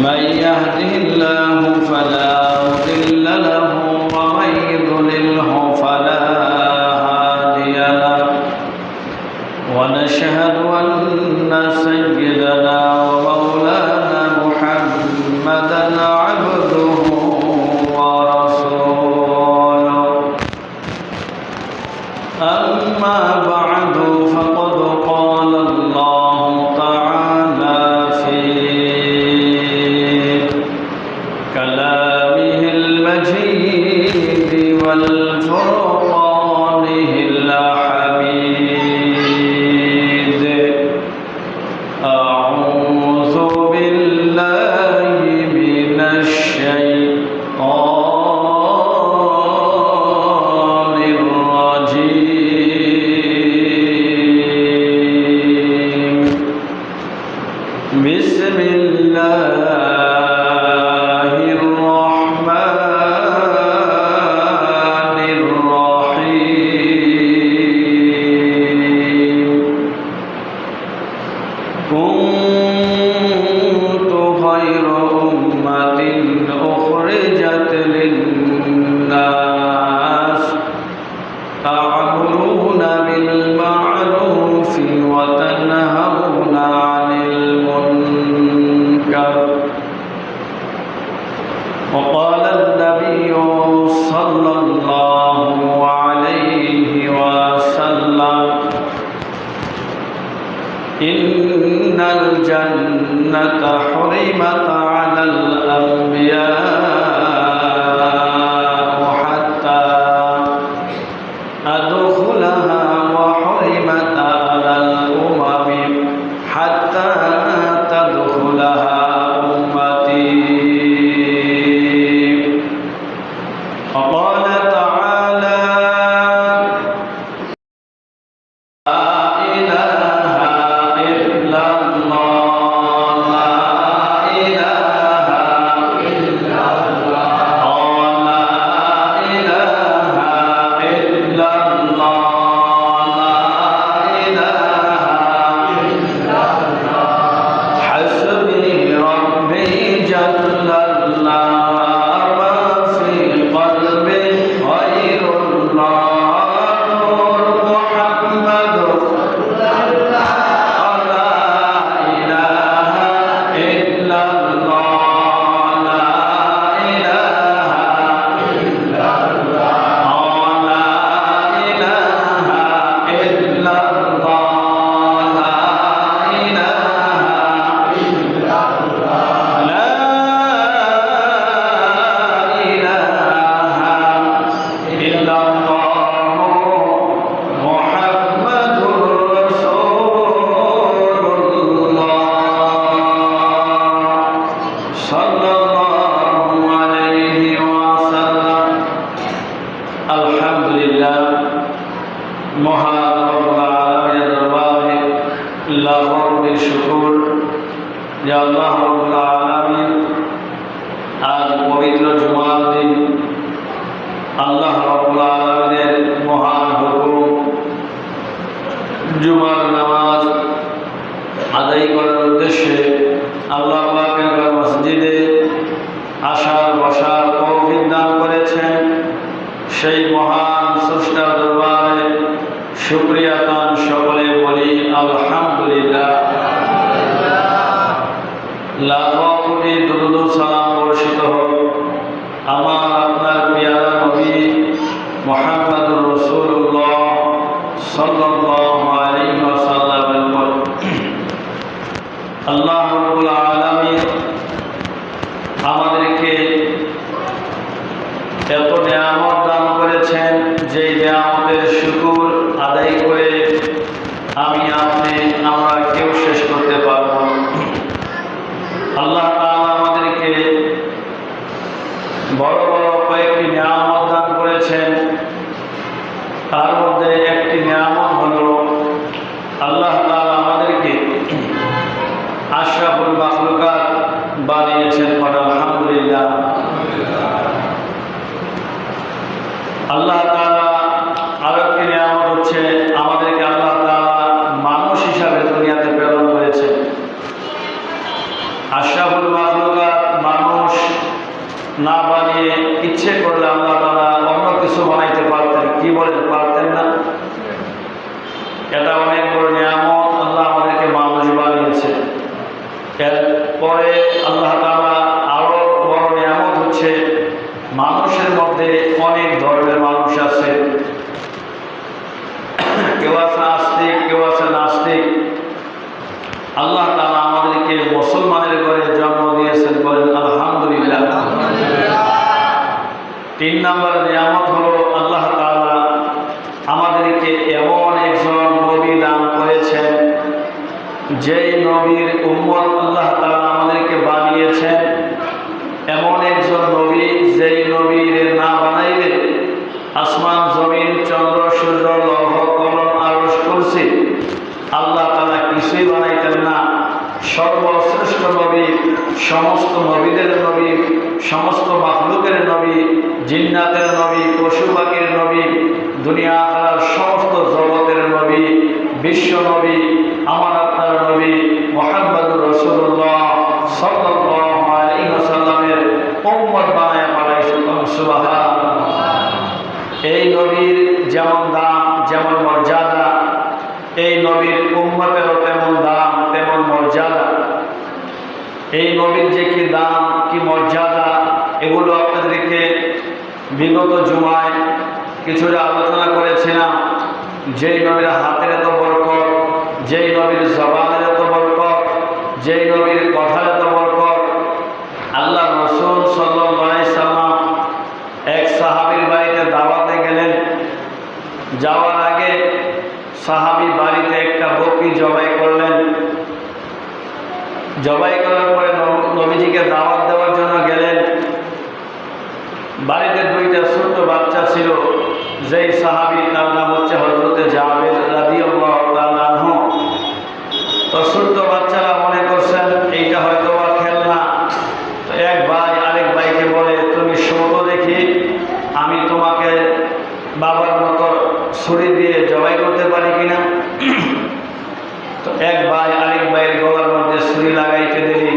من يهده الله فلا مضل له ومن يضلله فلا هادي له ونشهد أن سيدنا ومولانا محمدا عبده ورسوله أما بعد فقد قال الله تعالى في كلامه المجيد والفرقانه الحميد أعوذ بالله من الشيطان الرجيم بسم الله الرحمن الرحيم كنت خير أمة أخرجت للناس تأمرون بالمعروف وتنهون عن المنكر وقال النبي صلى الله عليه وسلم إن الجنة حرمت على الأنبياء حتى أدخلها وحرمت على الأمم حتى تدخلها أمتي وقال تعالى لا إله إلا الله لا إله إلا الله لا إله إلا الله لا إله إلا الله حسبي ربي جل الله ما في قلبي غير الله نور محمد لا إله إلا الله لا إله إلا الله لا إله إلا الله لا إله إلا الله لا إله إلا الله محمد رسول الله صلى الله عليه وسلم الحمد لله মহান রব্বুল আলামিনের দরবারে লাখো শুকর যে আল্লাহ রব্বুল আলামিন আজ পবিত্র জুমার দিন আল্লাহ রব্বুল আলামিনের মহান হুকুম জুমার নামাজ আদায় করার উদ্দেশ্যে আল্লাহ পাকের মসজিদে আসার বসার তৌফিক দান করেছেন। সেই মহান স্রষ্টার দরবারে শুকরিয়া দান সকলে বলি আলহামদুলিল্লাহ। লাখো কোটি দুরূদ ও সালাম বর্ষিত হোক আমার আপনার পেয়ারা নবী মুহাম্মদুর রাসূলুল্লাহ সাল্লাল্লাহু আলাইহি ওয়াসাল্লামের উপর। আল্লাহ রাব্বুল আলামিন আমাদেরকে এত নিয়ামত দান করেছেন, যেই নিয়ামতের শুকর আদায় করে আমি আপনি আমরা কেউ শেষ করতে পারব না। আল্লাহ তাআলা আমাদেরকে বড় বড় কয়েকটি নিয়ামত দান করেছেন। তার মধ্যে একটি নিয়ামত হলো আল্লাহ তাআলা আমাদেরকে আশরাফুল মাখলুকাত বানিয়েছেন। আলহামদুলিল্লাহ। আল্লাহ তাআলা আরেকটি নিয়ামত হচ্ছে আমাদেরকে আল্লাহ তাআলা মানুষ হিসাবে দুনিয়াতে প্রেরণ করেছে। আশরাফুল মাখলুকাত না বানিয়ে ইচ্ছে করলে আল্লাহ তাআলা অন্য কিছু বানাইতে পারতেন। কি বলেন, পারতেন না? এটা অনেক বড় নিয়ামত, আল্লাহ আমাদেরকে মানুষ বানিয়েছে। এরপরে আল্লাহ তাআলা আরো বড় নিয়ামত হচ্ছে মানুষের মধ্যে অনেক ধরনের মানুষ আছে। কেউ আছে আস্তিক, কেউ আছে নাস্তিক। আল্লাহ তাআলা আমাদেরকে মুসলমানের ঘরে জন্ম দিয়েছেন, বলেন আলহামদুলিল্লাহ। 3 নম্বর নিয়ামত হলো আল্লাহ তাআলা আমাদেরকে এমন একজন নবী দান করেছেন, যেই নবীর উম্মত আল্লাহ তাআলা আমাদেরকে বানিয়েছেন। এমন একজন নবী, যেই নবীর না বানাইলে আসমান জমিন চন্দ্র সূর্য লৌহ কলম আরশ কুরসি আল্লাহ তাআলা কিছুই বানাইতেন না। সর্বশ্রেষ্ঠ নবী, সমস্ত নবীদের নবী, সমস্ত মাখলুকের নবী, জিন্নাতের নবী, পশু পাখির নবী, দুনিয়া আখিরাত সমস্ত জগতের নবী, বিশ্ব নবী, আমার আপনার নবী মুহাম্মদুর রাসূলুল্লাহ সাল্লাল্লাহু আলাইহি ওয়াসাল্লামের উম্মত বানায়া পাঠাইছেন। সুবহানাল্লাহ। এই নবীর যেমন দাম, যেমন মর্যাদা, এই নবীর উম্মতেরও তেমন দাম, তেমন মর্যাদা। এই নবীর যে কি দাম, কি মর্যাদা, এগুলো আপনাদেরকে বিগত জুমায় কিছুটা আলোচনা করেছিলাম। যেই নবীর হাতের এত বরকত, যেই নবীর জবানের এত বরকত, যেই নবীর কথার এত বরকত। আল্লাহ রাসূল সাল্লাল্লাহু আলাইহি সাল্লাম এক সাহাবীর বাড়িতে দাওয়াতে গেলেন। যাওয়ার আগে সাহাবী বাড়িতে একটা বকরি জবাই করলেন। জবাই করার পরে নবীজিকে দাওয়াত দেওয়ার জন্য গেলেন। বাড়িতে 2টা ছোট্ট বাচ্চা ছিল। যেই সাহাবী, তার নাম হচ্ছে হযরতে জাবের রাদিয়াল্লাহু তাআলা আনহু। তো ছোট্ট বাচ্চারা মনে করছেন এইটা হয়তো বা খেলনা। তো এক ভাই আরেক ভাইকে বলে, তুমি শোনো দেখি, আমি তোমাকে বাবার মতো ছুরি দিয়ে জবাই করতে পারি কিনা। তো এক ভাই আরেক ভাইয়ের গলার মধ্যে ছুরি লাগাইতে দেরি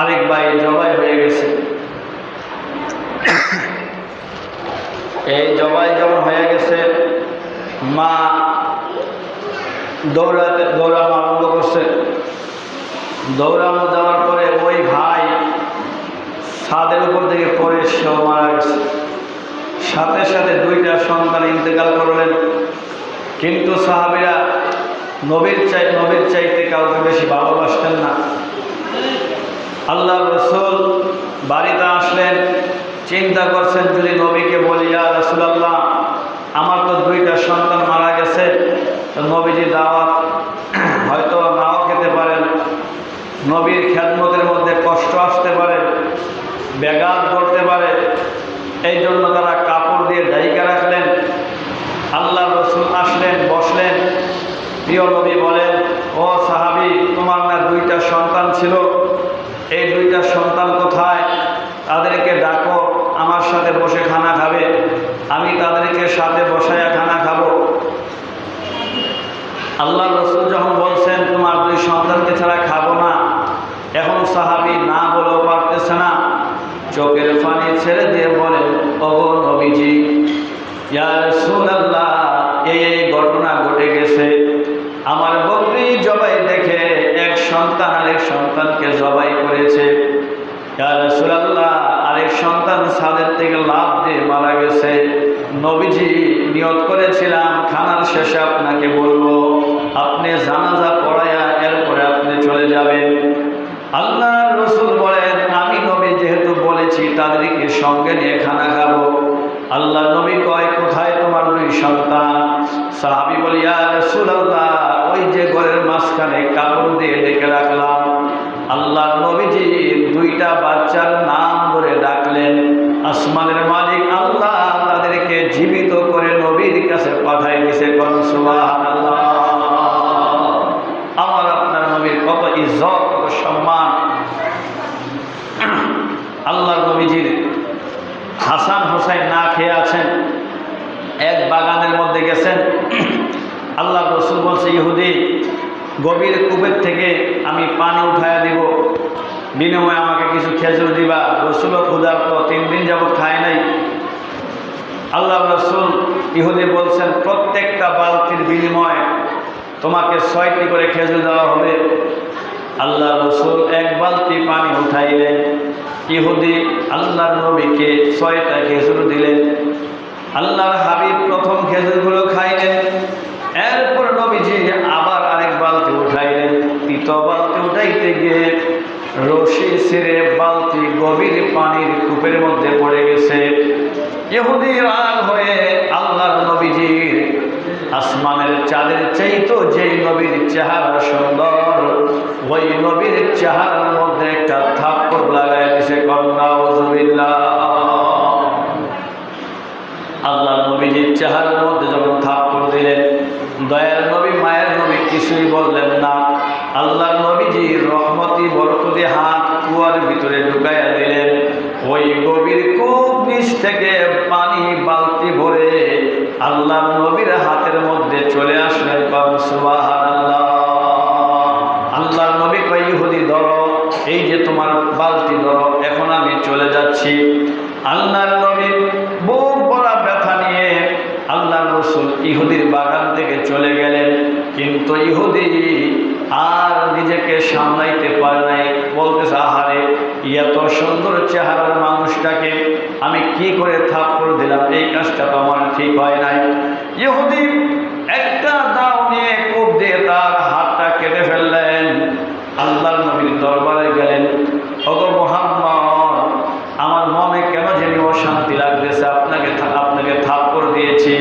আরেক ভাই জবাই হয়ে গেছে। এই জবাই যখন হয়ে গেছে, মা দৌড়ানো আরম্ভ করছে। দৌড়ানো যাওয়ার পরে ওই ভাই ছাদের উপর থেকে পড়ে সেও মারা গেছে। সাথে সাথে 2টা সন্তান ইন্তেকাল করলেন। কিন্তু সাহাবীরা নবীর চাইতে কাউকে বেশি ভালোবাসতেন না। আল্লাহ রাসূল বাড়িতে আসলেন, চিন্তা করছেন যদি নবীকে বলি, ইয়া রাসূলুল্লাহ, আমার তো 2টা সন্তান মারা গেছে, তো নবীজি দাওয়াত হয়তো নাও খেতে পারেন, নবীর খেদমতের মধ্যে কষ্ট আসতে পারে, ব্যাঘাত করতে পারে। এই জন্য তারা কাপড় দিয়ে ঢাইকা রাখলেন। আল্লাহ রাসূল আসলেন, বসলেন। প্রিয় নবী বলেন, ও সাহাবী, তোমার না 2টা সন্তান ছিল, এই 2টা সন্তান কোথায়? তাদেরকে ডাকো, আমার সাথে বসে খানা খাবে, আমি তাদেরকে সাথে বসায়া খানা খাবো। আল্লাহ রাসূল যখন বলছেন তোমার 2 সন্তানকে ছাড়া খাবো না, এখন সাহাবী না বলেও পারতেছে না, চোখের পানি ছেড়ে দিয়ে বলেন, ওগো নবীজি, ইয়া রাসূলুল্লাহ, এই ঘটনা ঘটে গেছে। আমার বকরি জবাই দেখে এক সন্তান আরেক সন্তানকে জবাই করেছে। ইয়া রাসূলুল্লাহ, আরেক সন্তান ছাদের থেকে লাফ দিয়ে মারা গেছে। নবীজি, নিয়ত করেছিলাম খানার শেষে আপনাকে বলবো, আপনি জানাজা পড়ায়া এরপরে আপনি চলে যাবেন। আল্লাহ রাসূল বলেন, আমি নবী যেহেতু বলেছি তাদেরকে সঙ্গে নিয়ে খানা খাবো। আল্লাহ নবী কয়, কোথায় তোমার 2 সন্তান? সাহাবী বলে, ইয়া রাসূলুল্লাহ, ওই যে ঘরের মাঝখানে কাপড় দিয়ে ঢেকে রাখলাম। আল্লাহ নবীজি 2টা বাচ্চার নাম ধরে ডাকলেন। আসমানের মালিক আল্লাহ তাদেরকে জীবিত করে নবীর কাছে পাঠাই দিয়েছে। সুবহানাল্লাহ। আমার আপনার নবীর কত ইজ্জত, কত সম্মান। আল্লাহ নবীজির হাসান হোসেন না খেয়ে আছেন, এক বাগানের মধ্যে গেছেন। আল্লাহ রাসূল বলছে, ইহুদি, গভীর কূপের থেকে আমি পানি উঠায়া দিব। বিনিময়ে আমাকে কিছু খেজুর দিবা। রসুল ক্ষুধার্ত, 3 দিন যাবত খায় নাই। আল্লাহ রসুল ইহুদি বলছেন প্রত্যেকটা বালতির বিনিময়ে তোমাকে 6টি করে খেজুর দেওয়া হবে। আল্লাহ রসুল 1 বালতি পানি উঠাইলেন। ইহুদি আল্লাহর নবীকে 6টা খেজুর দিলেন। আল্লাহর হাবিব প্রথম খেজুরগুলো খাইলেন। এরপর নবীজি আবার আরেক বালতি উঠাইলেন। 3য় বালতি উঠাইতে গিয়ে রশি ছিঁড়ে বালতি গভীর পানির কূপের মধ্যে পড়ে গেছে। ইহুদি রাগ হয়ে আল্লাহর নবীজির আসমানের চাঁদের চাইতো যেই নবীর চেহারা সুন্দর, ওই নবীর চেহারার মধ্যে একটা থাপ্পড় লাগাই দিয়েছে। নাউযুবিল্লাহ। আল্লাহর নবীজির চেহারার মধ্যে যখন থাপ্পড় দিলেন, দয়ার নবী মায়ের নবী কিছুই বললেন না। আল্লাহর নবীজি রহমতি বরকতি হাত কুয়ার ভিতরে ঢুকাইয়া দিলেন। ওই গভীর কূপ নিচ থেকে পানি বালতি ভরে আল্লাহর নবীর হাতের মধ্যে চলে আসলেন। সুবহানাল্লাহ। আল্লাহর নবী কয়, ইহুদি ধরো, এই যে তোমার বালতি ধরো, এখন আমি চলে যাচ্ছি। আল্লাহর নবী বুক ভরা ব্যথা নিয়ে আল্লাহর রাসূল ইহুদির বাগান থেকে চলে গেলেন। কিন্তু ইহুদি আর নিজেকে সামলাইতে পারে নাই। বলতেছে, আহারে, এত সুন্দর চেহারার মানুষটাকে আমি কি করে থাপ্পড় দিলাম, এই কাজটা তো আমার ঠিক হয় নাই। ইহুদি একটা দাও নিয়ে কোপ দিয়ে তার হাতটা কেটে ফেললেন। আল্লাহর নবীর দরবারে গেলেন। ওগো মুহাম্মদ, আমার মনে কেন জানি অশান্তি লাগতেছে, আপনাকে থাপ্পড় দিয়েছি।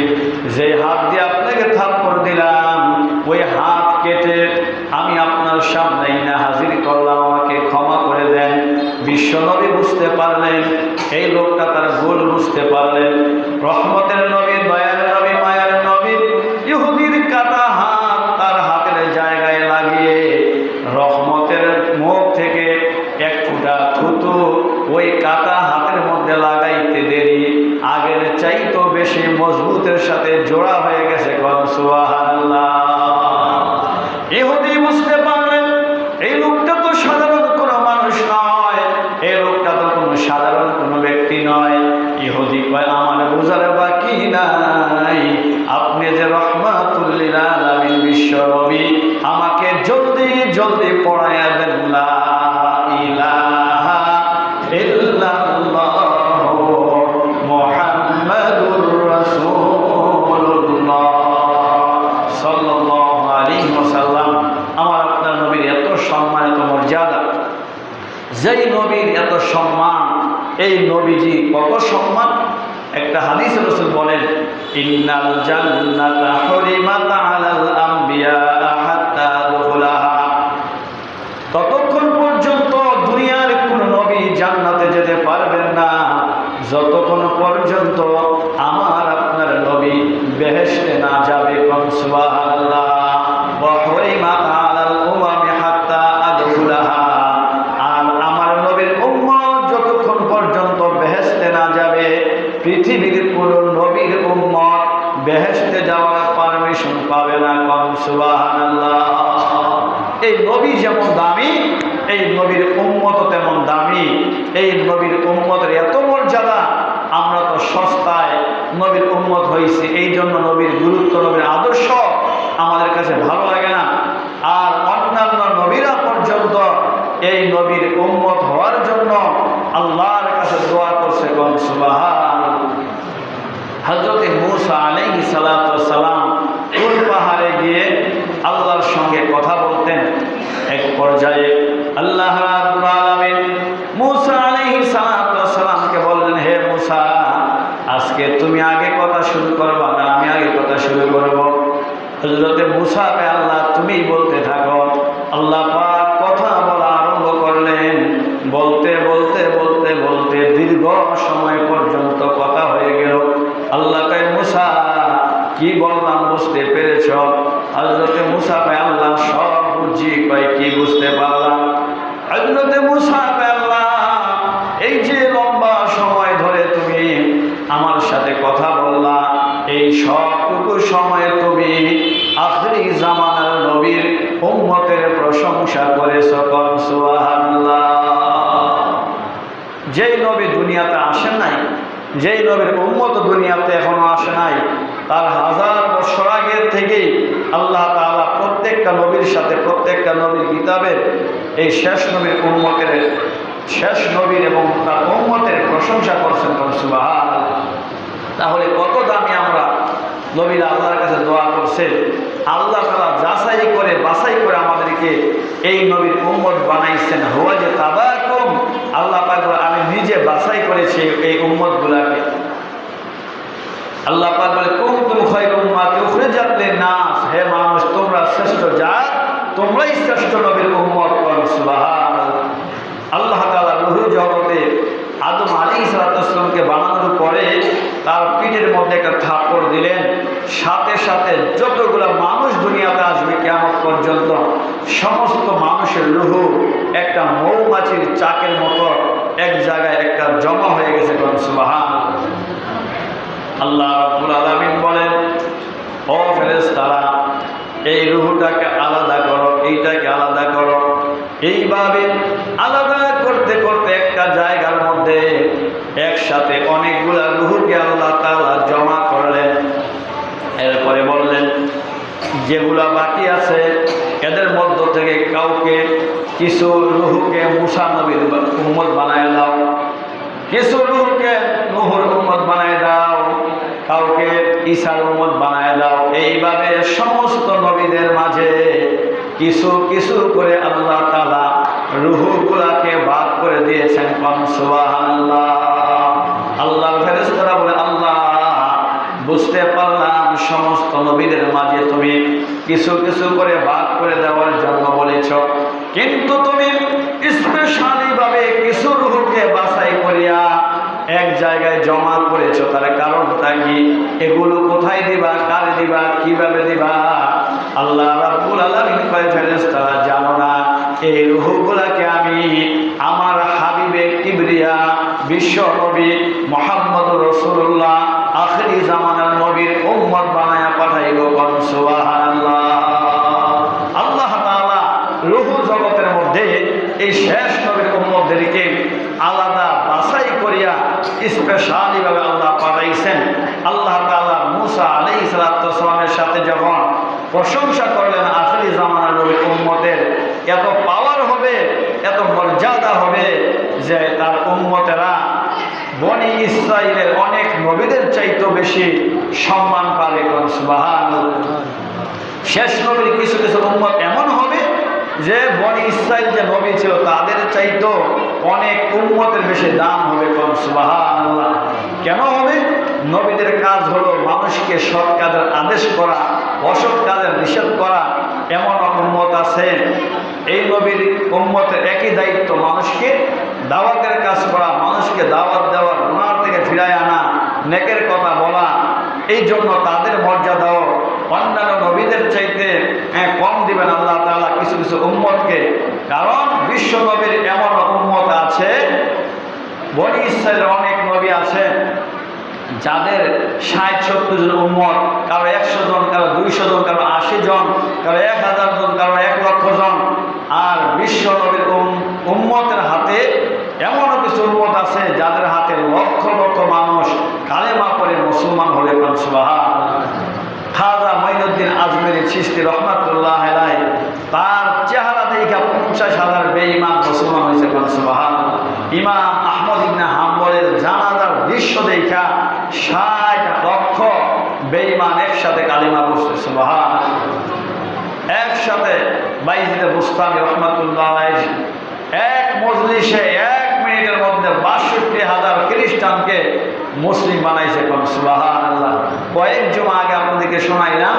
যে হাত দিয়ে আপনাকে থাপ্পড় দিলাম, ওই হাত কেটে আমি আপনার সামনে না হাজির করলাম, আমাকে ক্ষমা করে দেন। বিশ্বনবী বুঝতে পারলেন, এই লোকটা তার ভুল বুঝতে পারলেন। রহমতের নবী, দয়ার নবী, মায়ার নবী ইহুদির কাটা হাত তার হাতের জায়গায় লাগিয়ে রহমতের মুখ থেকে 1 ফোঁটা থুতু ওই কাটা হাতের মধ্যে লাগাইতে দেরি আগের চাইতো বেশি মজবুতের সাথে জোড়া হয়ে গেছে। সুবহানাল্লাহ। ইহুদি বুঝতে পারলেন এই লোকটা তো সাধারণ কোনো মানুষ নয়, এই লোকটা তো কোনো সাধারণ কোনো ব্যক্তি নয়। ইহুদি কয়, আমার বোঝার বাকি নাই, আপনি যে রাহমাতুল লিল আলামিন বিশ্ব নবী, আমাকে জলদি জলদি পড়ায়া দেন লা ইলাহা ইল্লাল্লাহু মুহাম্মাদুর রাসূলুল্লাহ সাল্লাল্লাহু আলাইহি ওয়াসাল্লাম। আমার আপনার নবীর এত সম্মান, এত মর্যাদা, যেই নবীর এত সম্মান, এই নবীজি কত সম্মান। একটা হাদিস রাসূল বলেন, ইন্নাল জান্নাতা হুরিমাত আলাল আমবিয়া হাত্তা দুখুলাহা। ততক্ষণ পর্যন্ত দুনিয়ার কোন নবী জান্নাতে যেতে পারবেন না, যতক্ষণ পর্যন্ত আমার আপনার নবী বেহেশতে না যাবে। সুবহানাল্লাহ। ওয়া হুরিমাত আলাল উমামি হাত্তা আদখুলাহা। আর আমার নবীর উম্মত যতক্ষণ পর্যন্ত বেহেশতে না যাবে, পৃথিবীর কোন নবীর উম্মত বেহেশতে যাওয়ার পারমিশন পাবে না। সুবহানাল্লাহ। এই নবী যেমন দামি, এই নবীর উম্মত তেমন দামি। এই নবীর উম্মতের এত মর্যাদা, আমরা তো সস্তায় নবীর উম্মত হয়েছি, এই জন্য নবীর গুরুত্ব, নবীর আদর্শ আমাদের কাছে ভালো লাগে না। আর অন্যান্য নবীরা পর্যন্ত এই নবীর উম্মত হওয়ার জন্য আল্লাহর কাছে দোয়া করছে। সুবহানাল্লাহ। হযরত মূসা আলাইহিস সালাতু ওয়াস সালাম তুর পাহাড়ে গিয়ে আল্লাহর সঙ্গে কথা বলতেন। এক পর্যায়ে আল্লাহ রাব্বুল আলামিন মূসা আলাইহিস সালাতু ওয়াস সালামকে বললেন, হে মূসা, আজকে তুমি আগে কথা শুরু করবা না আমি আগে কথা শুরু করব? হযরত মূসাকে আল্লাহ তুমিই বলতে থাকো। আল্লাহ পাক কথা বলা আরম্ভ করলেন। বলতে বলতে বলতে বলতে দীর্ঘ সময় পর্যন্ত কথা হয়ে গেল। আল্লাহ কয়, মূসা কি বললাম বুঝতে পেরেছ? হযরত মূসা কয়, আল্লাহ সব বুঝি। কয়, কি বুঝতে পারলাম? হযরত মূসা কয়, আল্লাহ এই যে লম্বা সময় ধরে তুমি আমার সাথে কথা বললা, এই সবটুকু সময়ে তুমি আখিরি জামানার নবীর উম্মতের প্রশংসা করেছ। সুবহানাল্লাহ। যেই নবী দুনিয়াতে আসেন নাই, যেই নবীর উম্মত দুনিয়াতে এখনো আসে নাই, তার 1000 বছর আগের থেকেই আল্লাহ তাআলা প্রত্যেকটা নবীর সাথে, প্রত্যেকটা নবীর কিতাবের এই শেষ নবীর উম্মতের, শেষ নবীর এবং তার উম্মতের প্রশংসা করছেন। সুবহানাল্লাহ। তাহলে কত দামি আমরা নবীরা আল্লাহর কাছে দোয়া করছে, আল্লাহ তাআলা যাচাই করে বাছাই করে আমাদেরকে এই নবীর উম্মত বানাইছেন। হুয়া যে তাবাকুম, আল্লাহ পাক বলে আমি নিজে বাছাই করেছি এই উম্মতগুলোকে। আল্লাহ পাক বলে কুনতুম খায়রা উম্মাতিন উখরিজাত লিন-নাস, হে মানুষ তোমরা শ্রেষ্ঠ জাত, তোমরাই শ্রেষ্ঠ নবীর উম্মত। সুবহানাল্লাহ। আল্লাহ তাআলা রূহ জগতে আদম আলাইহিস সালামকে বানানোর পরে তার পিঠের মধ্যে একটা থাপ্পড় দিলেন, সাথে সাথে যতগুলো মানুষ দুনিয়াতে আসবে কিয়ামত পর্যন্ত সমস্ত মানুষের রূহ একটা মৌমাছির চাকের মতো এক জায়গায় একটা জমা হয়ে গেছে। সুবহানাল্লাহ। আল্লাহ রাব্বুল আলামিন বলেন, ও ফেরেশতারা এই রূহটাকে আলাদা করো, এইটাকে আলাদা করো। এইভাবে আলাদা করতে করতে একটা জায়গার মধ্যে একসাথে অনেকগুলা রূহকে আল্লাহ তাআলা জমা করলেন। এরপরে বললেন যেগুলা বাকি আছে এদের মধ্য থেকে কাউকে, কিছু রূহকে মুসা নবীর উম্মত বানায় দাও, কিছু রূহকে নূহর উম্মত বানায় দাও, কাউকে ঈসার উম্মত বানায় দাও। এইভাবে সমস্ত নবীদের মাঝে কিছু কিছু করে আল্লাহ তাআলা রূহগুলাকে ভাগ করে দিয়েছেন। সুবহানাল্লাহ। আল্লাহর ফেরেশতারা বলে আল্লাহ বুঝতে পারলাম সমস্ত নবীদের মাঝে তুমি কিছু কিছু করে ভাগ করে দেওয়ার জন্য বলেছ, কিন্তু তুমি স্পেশালি ভাবে কিছু রূহকে বাছাই করিয়া এক জায়গায় জমা করেছ, তার কারণটা কি? এগুলো কোথায় দিবা, কারে দিবা, কিভাবে দিবা? আল্লাহ রাব্বুল আলামিন কয় ফেরেশতারা জানো না, এই রূহগুলাকে আমি আমার হাবিবে কিবরিয়া বিশ্ব নবী মুহাম্মদুর রাসূলুল্লাহ আখিরি জামানার নবীর উম্মত বানায়া পাঠাইব। সুবহানাল্লাহ। আল্লাহ তাআলা রূহ জগতের মধ্যে এই শেষ নবীর উম্মতদেরকে আলাদা বাছাই করিয়া স্পেশালি ভাবে আল্লাহ পাঠাইছেন। আল্লাহ তাআলা মুসা আলাইহিস সালামের সাথে যখন প্রশংসা করলেন আখিরি জামানার নবীর উম্মতের এত পাওয়ার হবে, এত মর্যাদা হবে যে তার উম্মতেরা বনি ইসরাইলের অনেক নবীদের চাইতে বেশি সম্মান পাবে। সুবহানাল্লাহ। শেষ নবীর কিছু কিছু উম্মত এমন হবে যে বনি ইসরাইল যে নবী ছিল তাদের চাইতো অনেক উম্মতের বেশি দাম হবে। সুবহানাল্লাহ। কেন হবে? নবীদের কাজ হলো মানুষকে সৎ কাজের আদেশ করা, অসৎ কাজের নিষেধ করা। এমন উম্মত আছে এই নবীর উম্মতের একই দায়িত্ব, মানুষকে দাওয়াতের কাজ করা, মানুষকে দাওয়াত দেওয়া, গুনাহ থেকে ফিরায় আনা, নেকের কথা বলা। এই জন্য তাদের মর্যাদাও অন্যান্য নবীদের চাইতে কম দিবেন আল্লাহ তাআলা কিছু কিছু উম্মতকে। কারণ বিশ্ব নবীর এমন উম্মত আছে, বনি ইসরাইলের অনেক নবী আছে যাদের 60-70 জন উম্মত, কারো 100 জন, কারো 200 জন, কারো 80 জন, কারো 1000 জন, কারো 1 লক্ষ জন। আর বিশ্ব নবীর উম্মতের হাতে এমনও কিছু উম্মত আছে যাদের হাতে লক্ষ লক্ষ মানুষ কালেমা পড়ে মুসলমান হলে। সুবহানাল্লাহ। খাজা মঈনুদ্দিন আজমেরী চিশতি রহমাতুল্লাহ আলাইহি তার চেহারা দেখা 50,000 বেঈমান মুসলমান হয়েছে। সুবহানাল্লাহ। ইমাম আহমদ ইবনে হাম্বলের জানাজার দৃশ্য দেখা 60 লক্ষ বেঈমান একসাথে কালিমা পড়ছে। সুবহানাল্লাহ। একসাথে বাইজিদ বুস্তামি রহমাতুল্লাহ আলাইহি এক মজলিসে 1 মিনিটের মধ্যে 62,000 খ্রিস্টানকে মুসলিম বানাইছে। সুবহানাল্লাহ। কয়েক জুমা আগে আপনাদেরকে শোনাইলাম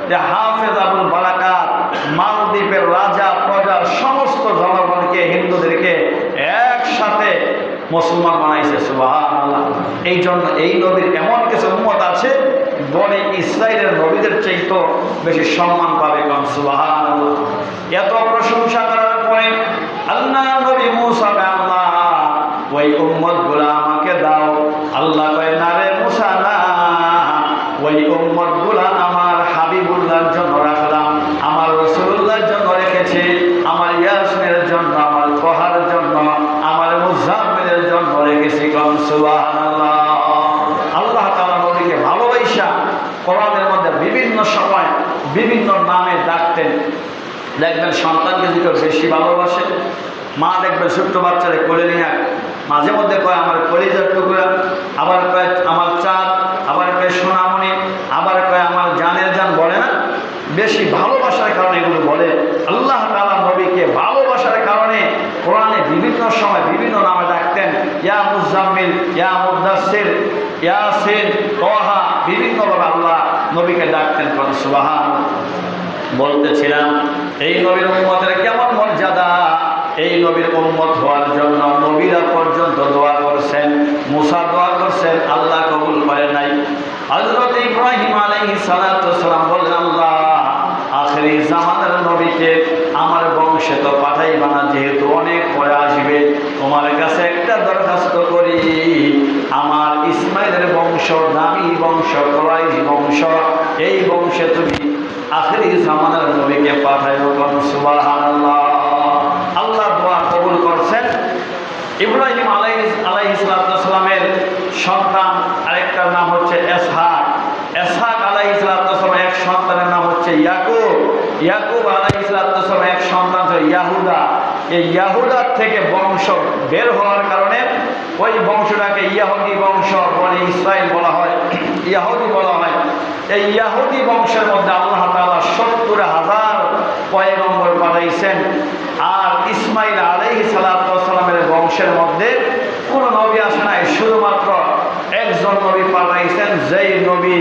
যে হাফেজ আবুল বারাকাত মালদ্বীপের রাজা প্রজা সমস্ত জনগণকে, হিন্দুদেরকে একসাথে মুসলমান বানাইছে। সুবহানাল্লাহ। এই জন্য এই নবীর এমন কিছু উম্মত আছে বনি ইসরাইলের নবীদের চাইতে বেশি সম্মান পাবে। সুবহানাল্লাহ। এত প্রশংসা করার পরে আল্লাহ নবী মুসা আল্লাহ ওই উম্মতগুলো আমাকে দাও। আল্লাহ কয় না রে মুসা না, ওই উম্মতগুলো আমার হাবিবুল্লাহর জন্য রাখলাম, আমার রাসূলুল্লাহর জন্য রেখেছি, আমার ইয়াসিনের জন্য, আমার তোহার জন্য, আমার মুজাম্মিলের জন্য সুবহানাল্লাহ। আল্লাহ তাআলা নবীকে ভালোবাসা কোরআনের মধ্যে বিভিন্ন সময় বিভিন্ন নামে ডাকতেন। দেখবেন সন্তানকে যদি বেশি ভালোবাসে, মা দেখবেন ছোট্ট বাচ্চারে কোলে নিয়ে মাঝে মধ্যে কয় আমার কলিজার টুকরা, আবার কয় আমার চাঁদ, আবার কয় সোনামণি, আবার কয় আমার জানের জান, বলে না? বেশি ভালোবাসার কারণে এগুলো বলে। আল্লাহ তাআলা নবীকে ভালোবাসার কারণে কোরআনে বিভিন্ন সময় বিভিন্ন নামে ডাকতেন। ইয়া মুজাম্মিল, ইয়া মুদাসসির, ইয়াসিন, তাহা, বিভিন্নভাবে আল্লাহ নবীকে ডাকতেন। সুবহানাল্লাহ। বলতেছিলাম এই নবীর উম্মতের কেমন মর্যাদা। এই নবীর উম্মত হওয়ার জন্য নবীরা পর্যন্ত দোয়া করছেন। মুসা দোয়া করছেন, আল্লাহ কবুল করে নাই। হযরত ইব্রাহিম আলাইহিস সালাতু ওয়াস সালাম বললেন, আল্লাহ আখিরি জামানার নবীকে আমার বংশে তো পাঠাইবা না, যেহেতু অনেক পরে আসবে, তোমার কাছে একটা দরখাস্ত করি, আমার ইসমাইলের বংশ, দামি বংশ, কুরাইশ বংশ, এই বংশে তুমি আখিরি জামানার নবীকে পাঠাইও। সুবহানাল্লাহ। আল্লাহ দোয়া কবুল করছেন। ইব্রাহিম আলাইহিস সালামের সন্তান আরেকটার নাম হচ্ছে ইসহাক। ইসহাক আলাইহিস সালাম এক সন্তানের নাম হচ্ছে ইয়াকুব। ইয়াকুব আলাইহিস সালাম এক সন্তান হচ্ছে ইয়াহুদা। এই ইয়াহুদার থেকে বংশ বের হওয়ার কারণে ওই বংশটাকে ইয়াহুদি বংশ, বনি ইসরাইল বলা হয়, ইয়াহুদি বলা হয়। এই ইয়াহুদি বংশের মধ্যে আল্লাহ তাআলা ৭০,০০০ পয়গম্বর পাঠাইছেন। আর ইসমাইল আলাইহিস সালামের বংশের মধ্যে কোনো নবী আসে নাই, শুধুমাত্র একজন নবী পাঠাইছেন, যেই নবী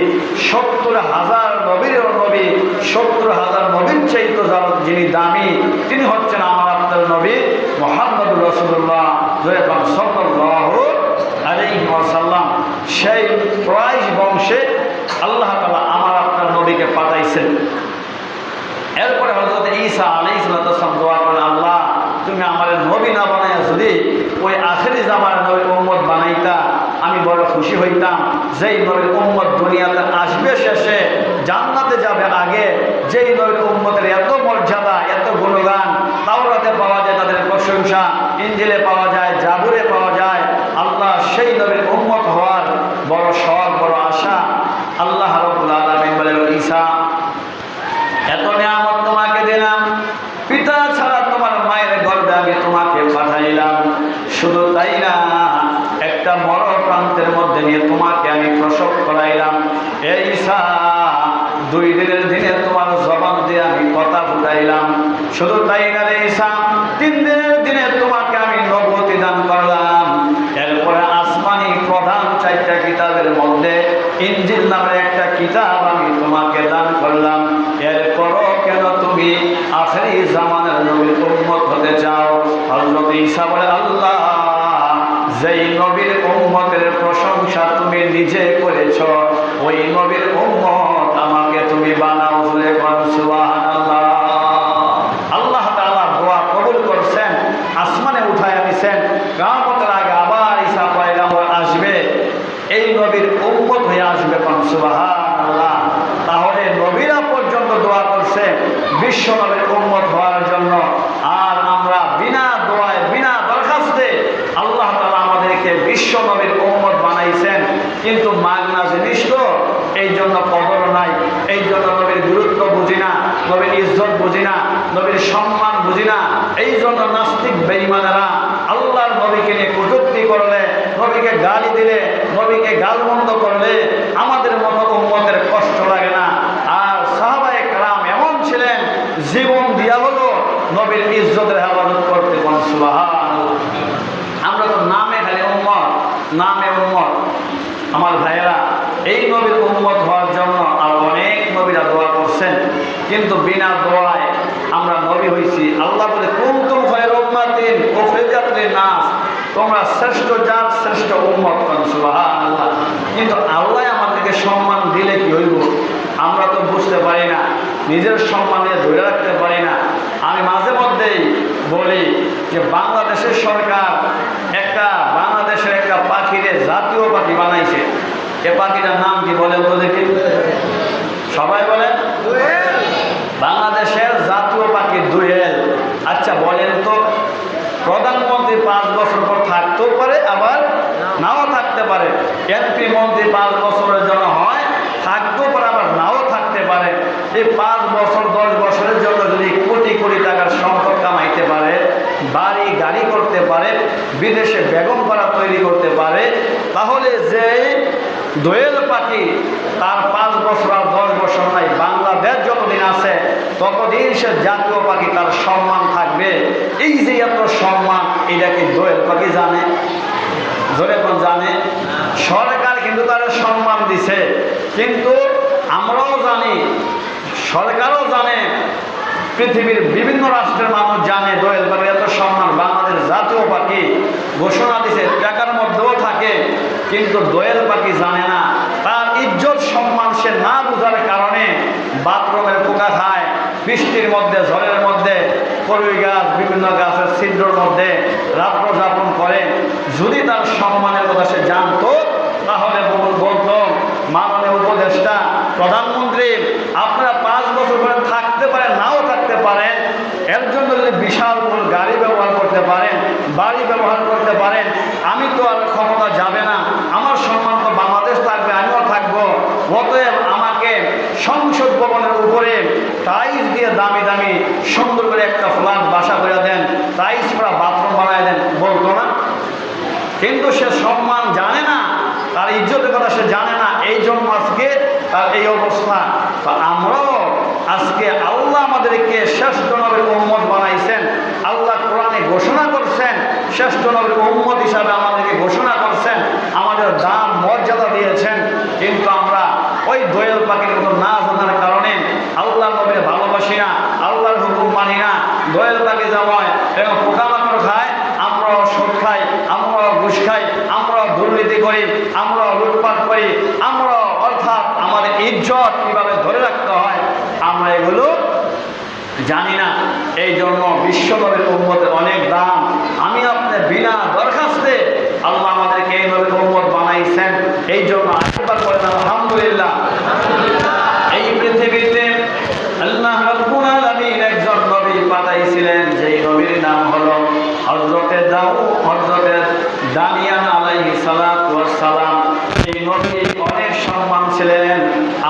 ৭০,০০০ নবীর নবী, ৭০,০০০ নবীর চাইতে যিনি দামি, তিনি হচ্ছেন আমার আপনার নবী মুহাম্মদুর রাসূলুল্লাহ সাল্লাল্লাহু আলাইহি ওয়াসাল্লাম। সেই কুরাইশ বংশে আল্লাহ তাআলা আমার আপনার নবীকে পাঠাইছেন। এরপরে হযরত ঈসা আলাইহিস সালাম দোয়া করেন, আল্লাহ তুমি আমার নবী না বানাইয়া যদি ওই আখিরি জামানার নবীর উম্মত বানাইতা, আমি বড় খুশি হইতাম। যেই নবীর উম্মত দুনিয়াতে আসবে শেষে, জান্নাতে যাবে আগে, যেই নবীর উম্মতের এত মর্যাদা, এত গুণগান, তাওরাতে পাওয়া যায় তাদের প্রশংসা, ইনজিলে পাওয়া যায়, জাবুরে পাওয়া যায়, আল্লাহ সেই নবীর উম্মত হওয়ার বড় শখ, বড় আশা। আল্লাহ রাব্বুল আলামিন বলেন, ঈসা এত নিয়ামত তোমাকে দিলাম, পিতা ছাড়া তোমার মায়ের গর্ভে আমি তোমাকে পাঠাইলাম, শুধু তাই না একটা মরণ প্রান্তের মধ্যে নিয়ে তোমাকে আমি প্রসব করাইলাম। এই ঈসা 2 দিনের দিনে তোমার জবান দিয়ে আমি কথা ফুটাইলাম, শুধু তাই না রে ঈসা 3 দিনের দিনে তোমাকে আমি নবুয়তি দান করলাম। এরপরে আসমানি প্রধান 4টা কিতাবের মধ্যে ইনজিল নামের একটা কিতাব আমি তোমাকে দান করলাম। এরপরও কেন তুমি আখিরি জামানার নবীর উম্মত হতে চাও? হযরত ঈসা বলে, আল্লাহ যেই নবীর উম্মতের প্রশংসা তুমি নিজে করেছ, ওই নবীর উম্মত আমাকে তুমি বানাও। সুবহানাল্লাহ। আল্লাহ তাআলা দোয়া কবুল করছেন, আসমানে উঠায় আনিছেন। কিয়ামতের আগে আবার ঈসা পয়গম্বর আসবে, এই নবীর উম্মত হয়ে আসবে। সুবহানাল্লাহ। তাহলে নবীরা পর্যন্ত দোয়া করছে বিশ্ব নবীর উম্মত হওয়ার জন্য। আর আমরা বিনা দোয়ায়, বিনা দরখাস্তে আল্লাহ তাআলা আমাদেরকে বিশ্ব নবীর উম্মত বানাইছেন। কিন্তু মাগনা জিনিস তো, এই জন্য কদর নাই, এই জন্য নবীর গুরুত্ব বুঝি না, নবীর ইজ্জত বুঝি না, নবীর সম্মান বুঝি না। এই জন্য নাস্তিক বেঈমানেরা আল্লাহর নবীকে নিয়ে কটূক্তি করলে, নবীকে গালি দিলে, নবীকে গালমন্দ করলে আমাদের মতো উম্মতের কষ্ট লাগে না। আর সাহাবায়ে কেরাম এমন ছিলেন, জীবন দিয়া হলো নবীর ইজ্জতের হেফাজত করতে। সুবহানাল্লাহ। আমরা তো নামে খালি উম্মত, নামে উম্মত। আমার ভাইয়েরা, এই নবীর উম্মত হওয়ার জন্য আর অনেক নবীরা দোয়া করছেন, কিন্তু বিনা দোয়ায় আমরা নবী হইছি। আল্লাহ বলে, কুনতুম খায়রা উম্মাতিন উখরিজাত লিন-নাস, তোমরা শ্রেষ্ঠ জাত, শ্রেষ্ঠ উম্মত। সুবহানাল্লাহ। কিন্তু আল্লাহ আমাদেরকে সম্মান দিলে কি হইব আমরা তো বুঝতে পারি না, নিজের সম্মানে ধরে রাখতে পারি না। আমি মাঝে মধ্যেই বলি যে বাংলাদেশের সরকার বাংলাদেশের একটা পাখিরে জাতীয় পাখি বানাইছে। এ পাখিটার নাম কি বলেন তো দেখি? সবাই বলেন। বাংলাদেশের জাতীয় পাখি দোয়েল। আচ্ছা বলেন তো, প্রধানমন্ত্রী 5 বছর পর থাকতেও পারে, আবার নাও থাকতে পারে, এমপি মন্ত্রী 5 বছরের জন্য হয়, থাকতেও পারে, আবার নাও থাকতে পারে। এই 5 বছর 10 বছরের জন্য যদি কোটি কোটি টাকার সম্পদ কামাইতে পারে, বাড়ি গাড়ি করতে পারে, বিদেশে বেগম পাড়া তৈরি করতে পারে, তাহলে যে দোয়েল পাখি তার 5 বছর আর 10 বছর নাই, বাংলাদেশ যতদিন আছে ততদিন সে জাতীয় পাখি, তার সম্মান থাকবে। এই যে এত সম্মান, এটা কি দোয়েল পাখি জানে? জোরে কোন জানে? সরকার কিন্তু তার সম্মান দিছে, কিন্তু আমরাও জানি, সরকারও জানে, পৃথিবীর বিভিন্ন রাষ্ট্রের মানুষ জানে দোয়েল পাখির এত সম্মান। বাংলাদেশ জাতীয় পাখি ঘোষণা দিছে, টাকার মধ্যেও থাকে, কিন্তু দোয়েল পাখি জানে না। তার ইজ্জত সম্মান সে না বোঝার কারণে বাথরুমের পোকা খায়, বৃষ্টির মধ্যে ঝড়ের মধ্যে করুই গাছ বিভিন্ন গাছের ছিদ্রর মধ্যে রাত্র যাপন করে। যদি তার সম্মানের কথা সে জানতো, তাহলে বলতো, মাননীয় উপদেষ্টা, প্রধানমন্ত্রী, আপনারা 5 বছর পরে থাকতে পারেন, নাও থাকতে পারেন, এর জন্য যদি বিশাল কোনো গাড়ি ব্যবহার করতে পারেন, বাড়ি ব্যবহার করতে পারেন, আমি তো আর ক্ষমতা যাবে না, আমার সম্মান তো বাংলাদেশ থাকবে, আমিও থাকবো। অতএব আমাকে সংসদ ভবনের উপরে টাইলস দিয়ে দামি দামি সুন্দর করে একটা ফ্ল্যাট বাসা করে দেন, টাইলস করা বাথরুম বানায় দেন, বলতো না? কিন্তু সে সম্মান জানে না, তার ইজ্জতের কথা সে জানে না, এই জন্য আজকে তার এই অবস্থা। তো আমরাও আজকে আল্লাহ আমাদেরকে শ্রেষ্ঠ নবীর উম্মত বানাইছেন, আল্লাহ কোরআনে ঘোষণা করছেন, শ্রেষ্ঠ নবীর উম্মত হিসাবে আমাদেরকে ঘোষণা করছেন, আমাদের দাম মর্যাদা দিয়েছেন। কিন্তু আমরা ওই দোয়েল পাখির মতো না জানার কারণে আল্লাহ নবীর ভালোবাসি না, আল্লাহর হুকুম মানি না। দোয়েল পাখি যেমন এবং পোকামাকড় খায়, আমরাও সুদ খাই, আমরাও ঘুষ খাই, আমরাও দুর্নীতি করি, আমরাও লুটপাট করি, আমরাও, অর্থাৎ আমাদের ইজ্জত কিভাবে ধরে রাখতে হয় আমরা এগুলো জানি না। এই জন্য বিশ্বনবীর উম্মতের অনেক দাম। আমি আপনার বিনা দরখাস্তে আল্লাহ আমাদেরকে এই নবীর উম্মত বানাইছেন, এই জন্য আশীর্বাদ করেন আলহামদুলিল্লাহ। এই পৃথিবীতে আল্লাহ রাব্বুল আলামিন একজন নবী পাঠাইছিলেন, যেই নবীর নাম হলো হযরতে দানিয়াল আলাইহিস সালাতু ওয়াস সালাম। এই নবী অনেক সম্মান ছিলেন।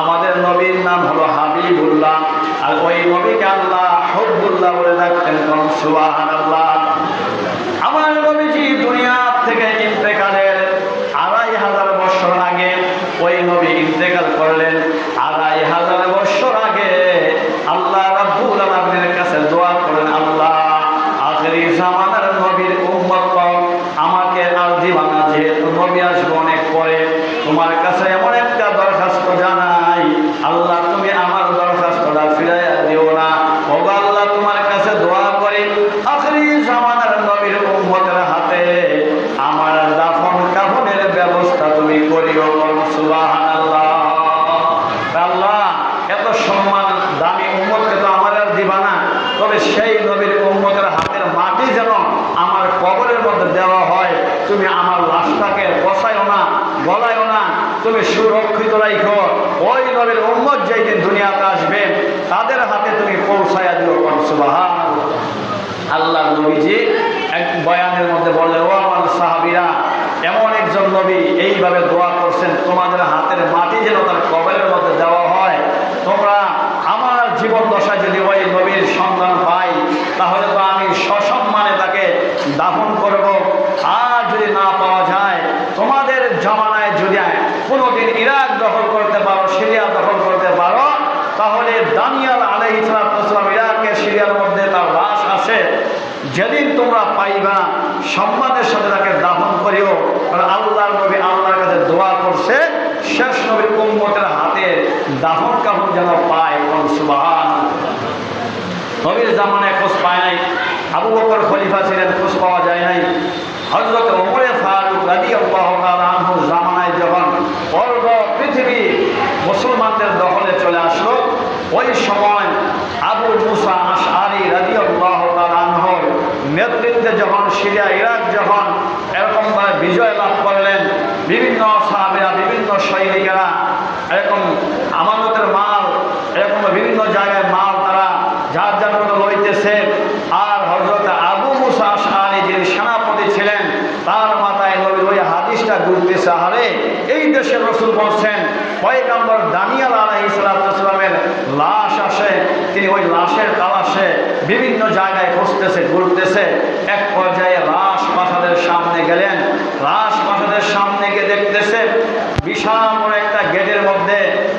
আমাদের নবীর নাম হলো হাবিবুল্লাহ, আর ওই নবীকে আল্লাহ হুব্বুল্লাহ বলে ডাকতেন। সুবহানাল্লাহ। আমার নবীজি দুনিয়া থেকে ইন্তেকালের 2500 বছর আগে ওই নবী ইন্তেকাল করলেন। 2500 বছর আগে আল্লাহ রাব্বুল আলামিনের কাছে দোয়া করেন, আল্লাহ আখিরি জামানার নবীর উম্মত আমাকে আর দিবা না, যেহেতু নবী আসবে অনেক পরে, তোমার কাছে এমন একটা দরখাস্ত জানাই, আল্লাহ তুমি আমার দরখাস্তটা ফিরাইয়া দিও না। ও আল্লাহ, তোমার কাছে দোয়া করি, আখিরি জামানার নবীর উম্মতের হাতে আমার দাফন কাফনের ব্যবস্থা তুমি করিও। সুবহানাল্লাহ। আল্লাহ, এত সম্মান দামি উম্মতকে তো আমার আর দিবা না, তবে সেই নবীর উম্মতের হাতের মাটি যেন আমার কবরের মধ্যে দেওয়া হয়, তুমি আমার লাশটাকে বসাইও না, গলাইও না, তুমি সুরক্ষিত রাখো। ওই নবীর উম্মত যেই দিন দুনিয়াতে আসবে তাদের হাতে তুমি পৌঁছাইয়া দিও। সুবহানাল্লাহ। আল্লাহ নবীজি এক বয়ানের মধ্যে বললেন, ও আমার সাহাবীরা, এমন একজন নবী এইভাবে দোয়া করছেন, তোমাদের হাতের মাটি যেন তার কবরের মধ্যে দেওয়া হয়। তোমরা আমার জীবন দশায় যদি ওই নবীর সন্ধান পাই, তাহলে তো আমি সসম্মানে তাকে দাফন করব। আর যদি না পাওয়া যায়, তোমাদের জমানায় যদি কোনোদিন ইরাক দখল করতে পারো, সিরিয়া দখল করতে পারো, তাহলে দানিয়াল আলাইহিস সালাম ইরাকের সিরিয়ার মধ্যে তার লাশ আসে, যেদিন তোমরা পাইবা সম্মানের সাথে তাকে দাফন করিও। কারণ আল্লাহর নবী আল্লাহর কাছে দোয়া করছে, শেষ নবীর উম্মতের হাতে দাফন কাফন যেন পায়। সুবহানাল্লাহ। নবীর জামানায় খোঁজ পায় নাই, আবু বকর খলিফা ছিলেন, খোঁজ পাওয়া যায় নাই। হযরত ওমর ফারুক রাদিয়াল্লাহু তাআলা আনহু জামানায় যখন অর্ধ পৃথিবী মুসলমানদের দখলে চলে আসলো, ওই সময় আবু মুসা আশআরী রাদিয়াল্লাহু তাআলা আনহুর নেতৃত্বে যখন সিরিয়া ইরাক যখন এরকমভাবে বিজয় লাভ করলেন, বিভিন্ন সাহাবীরা, বিভিন্ন সৈনিকেরা এরকম আমানতের মাল, এরকম বিভিন্ন জায়গায় মাল তারা যার যার মতো লইতেছে। আর হযরত আবু মুসা আশআরী যিনি সেনাপতি ছিলেন, তার মাথায় নবীর ওই হাদিসটা মানুষটা ঘুরতেছে, আহারে এই দেশের রাসূল বলছেন পয়গম্বর দানিয়েল আলাইহিস সালামের লাশ আসে, তিনি ওই লাশের তালাশে বিভিন্ন জায়গায় খুঁজতেছে, ঘুরতেছে। এক পর্যায়ে লাশ প্রাসাদের সামনে গেলেন। লাশ প্রাসাদের সামনে গিয়ে দেখতেছে বিশাল বড় একটা গেটের মধ্যে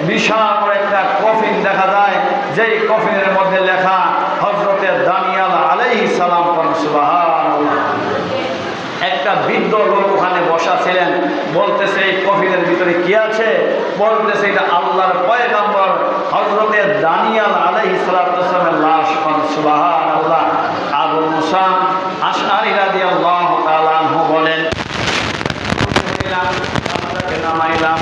বিশাল বড় একটা কফিন দেখা যায়, যেই কফিনের মধ্যে লেখা হযরতে দানিয়েল আলাইহিস সালাম। সুবহানাল্লাহ। একটা বৃদ্ধ লোক ওখানে বসা ছিলেন, বলতেছে এই কফিনের ভিতরে কি আছে? বলতেছে এটা আল্লাহর পয়গম্বর হযরতে দানিয়েল আলাইহিস সালামের লাশ। সুবহানাল্লাহ। আবু মুসা আশআরী রাদিয়াল্লাহু তাআলা আনহু বলেন, নামাইলাম,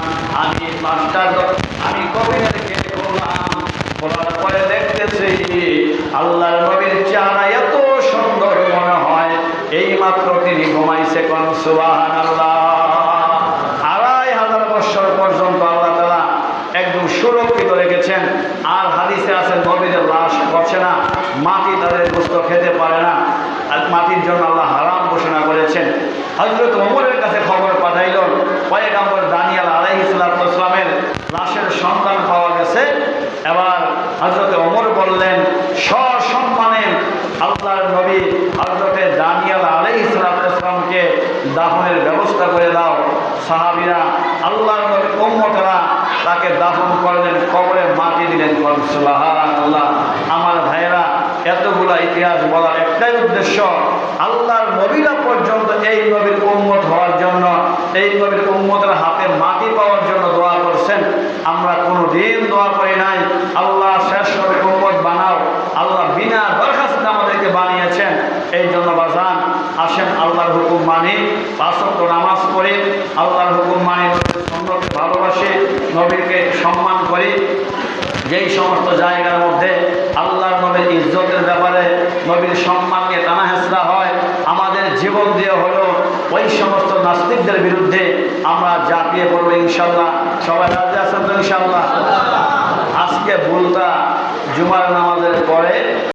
আমি কফিনের গেট খুললাম, খোলার পরে দেখতেছি আল্লাহর নবীর চেহারা এত সুন্দর মনে হয় এইমাত্র তিনি ঘুমাইছে। কোন সুবহানাল্লাহ। 2500 বছর পর্যন্ত আল্লাহ তাআলা একদম সুরক্ষিত রেখেছেন। আর হাদিসে আছে নবীদের লাশ পচে না, মাটি তাদের গোশত খেতে পারে না, আর মাটির জন্য আল্লাহ হারাম ঘোষণা করেছেন। হযরত ওমরের কাছে খবর পাঠাইল পয়গম্বর দানিয়েল আলাইহিস সালামের লাশের সন্ধান পাওয়া গেছে। এবার হযরত ওমর বললেন সসম্মানে আল্লাহর নবী হযরতে দানিয়েল আলাইহিস সালামকে দাফনের ব্যবস্থা করে দাও। সাহাবীরা আল্লাহর নবীর উম্মতরা তাকে দাফন করলেন, কবরে মাটি দিলেন। সুবহানাল্লাহ। আমার ভাইয়েরা, এতগুলা ইতিহাস বলার একটাই উদ্দেশ্য, আল্লাহর নবীরা পর্যন্ত এই নবীর উম্মত হওয়ার জন্য, এই নবীর উম্মতের হাতে মাটি পাওয়ার জন্য দোয়া করছেন। আমরা কোনোদিন দোয়া করি নাই আল্লাহ শেষ নবীর উম্মত বানাও। আল্লাহ বিনা দরখাস্তে আমাদেরকে বানিয়েছেন। এই জন্য বাজান, আসেন আল্লাহর হুকুম মানি, 5 ওয়াক্ত নামাজ পড়ি, আল্লাহর হুকুম মানি, সুন্নতকে ভালোবাসি, নবীকে সম্মান করি। যেই সমস্ত জায়গার মধ্যে আল্লাহর নবীর ইজ্জতের ব্যাপারে, নবীর সম্মান নিয়ে টানা হেঁচড়া হয়, আমাদের জীবন দিয়ে হলো ওই সমস্ত নাস্তিকদের বিরুদ্ধে আমরা ঝাঁপিয়ে পড়বো ইনশাল্লাহ। সবাই রাজি আছেন তো ইনশাল্লাহ? আজকে ভুলটা জুমার নামাজের পরে